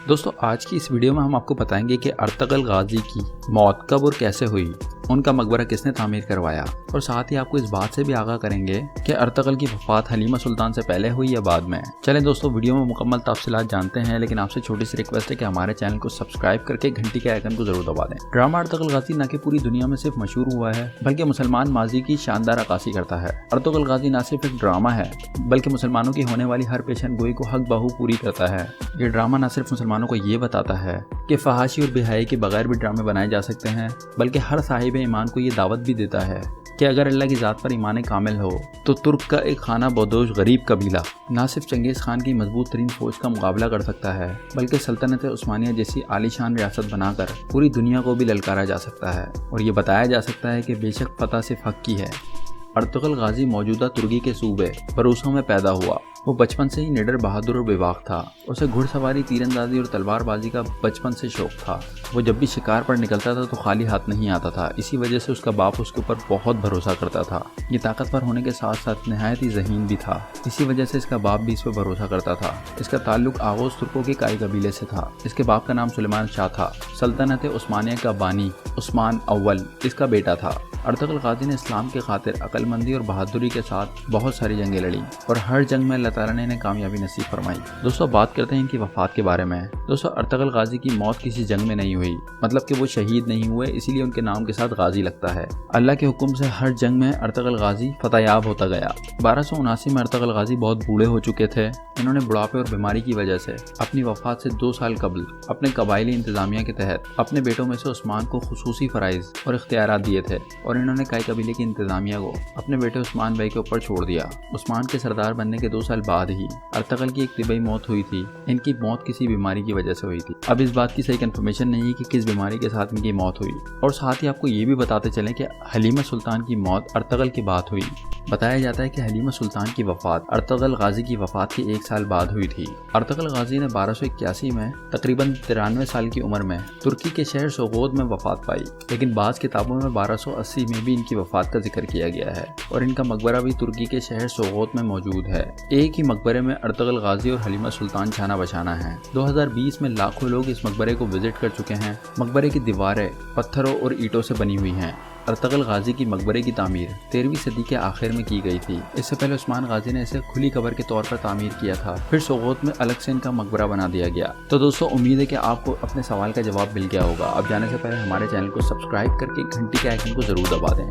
दोस्तों आज की इस वीडियो में हम आपको बताएंगे कि अर्तगल गाजी की मौत कब और कैसे हुई, उनका मकबरा किसने तामीर करवाया और साथ ही आपको इस बात से भी आगाह करेंगे कि अर्तगल की वफात हलीमा सुल्तान से पहले हुई या बाद में। चलें दोस्तों वीडियो में मुकम्मल तफसीलात जानते हैं, लेकिन आपसे छोटी सी रिक्वेस्ट है कि हमारे चैनल को सब्सक्राइब करके घंटी के आइकन को जरूर दबा दें। ड्रामा अर्तगल गाजी न कि पूरी दुनिया में सिर्फ मशहूर हुआ है बल्कि मुसलमान माजी की शानदार अक्कासी करता है। अर्तगल गाजी न सिर्फ एक ड्रामा है बल्कि मुसलमानों की होने वाली हर पेशन गोई को हक बाहू पूरी करता है। ये ड्रामा न सिर्फ मुसलमानों को ये बताता है कि फहाशी और बेहयाई के बगैर भी ड्रामे बनाए जा सकते हैं, बल्कि हर साहिब ईमान को ये दावत भी देता है कि अगर अल्लाह की ज़ात पर ईमान कामिल हो तो तुर्क का एक खाना बदोश गरीब कबीला न सिर्फ चंगेज़ खान की मजबूत तरीन फौज का मुकाबला कर सकता है बल्कि सल्तनत उस्मानिया जैसी आलीशान रियासत बनाकर पूरी दुनिया को भी ललकारा जा सकता है। और ये बताया जा सकता है कि बेशक फतह सिर्फ हक की है। अर्तगल गाजी मौजूदा तुर्की के सूबे बरूसों में पैदा हुआ। वो बचपन से ही निडर, बहादुर और बेबाक था। उसे घुड़सवारी, तीरंदाजी और तलवारबाजी का बचपन से शौक था। वो जब भी शिकार पर निकलता था तो खाली हाथ नहीं आता था। इसी वजह से उसका बाप उसके ऊपर बहुत भरोसा करता था। ये ताकतवर होने के साथ साथ नहायत ही ज़हीन भी था। इसी वजह से इसका बाप भी इस पर भरोसा करता था। इसका ताल्लुक आगोज तुर्कों के काई कबीले से था। इसके बाप का नाम सुलेमान शाह था। सल्तनत उस्मानिया का बानी उस्मान अव्वल इसका बेटा था। अर्तगल गाजी ने इस्लाम के खातिर अक्लमंदी और बहादुरी के साथ बहुत सारी जंगें लड़ी और हर जंग में अल्लाह ताला ने इन्हें कामयाबी नसीब फरमाई। दोस्तों बात करते हैं इनकी वफात के बारे में। दोस्तों अर्तगल गाजी की मौत किसी जंग में नहीं हुई, मतलब कि वो शहीद नहीं हुए, इसीलिए उनके नाम के साथ गाजी लगता है। अल्लाह के हुक्म से हर जंग में अर्तगल गाजी फतहयाब होता गया। 1279 में अर्तगल गाजी बहुत बूढ़े हो चुके थे। इन्होंने बुढ़ापे और बीमारी की वजह से अपनी वफात से 2 साल कबल अपने कबायली इंतजामिया के तहत अपने बेटों में से उस्मान को खुसूसी फराइज और इख्तियारात दिए थे और इन्होंने काई कबीले की इंतजामिया को अपने बेटे उस्मान भाई के ऊपर छोड़ दिया। उस्मान के सरदार बनने के 2 साल बाद ही अर्तगल की एक तिबई मौत हुई थी। इनकी मौत किसी बीमारी की वजह से हुई थी। अब इस बात की सही कंफर्मेशन नहीं है कि किस बीमारी के साथ इनकी मौत हुई। और साथ ही आपको ये भी बताते चलें कि हलीमा सुल्तान की मौत अर्तगल की बात हुई। बताया जाता है कि हलीमा सुल्तान की वफात अर्तगल गाजी की वफात के 1 साल बाद हुई थी। अर्तगल गाजी ने 1281 में तकरीबन 93 साल की उम्र में तुर्की के शहर सोगोद में वफात पाई, लेकिन बाज़ किताबों में 1280 में भी इनकी वफात का जिक्र किया गया है और इनका मकबरा भी तुर्की के शहर सोगोद में मौजूद है। एक ही मकबरे में अर्तगल गाजी और हलीमा सुल्तान छाना बछाना है। 2020 में लाखों लोग इस मकबरे को विजिट कर चुके हैं। मकबरे की दीवारें पत्थरों और ईंटों से बनी हुई हैं। अर्तगल गाजी की मकबरे की तामीर 13वीं सदी के आखिर में की गई थी। इससे पहले उस्मान गाजी ने इसे खुली कब्र के तौर पर तामीर किया था। फिर सोगोत में अलग से इनका मकबरा बना दिया गया। तो दोस्तों उम्मीद है कि आपको अपने सवाल का जवाब मिल गया होगा। अब जाने से पहले हमारे चैनल को सब्सक्राइब करके घंटी के आइकन को जरूर दबा दें।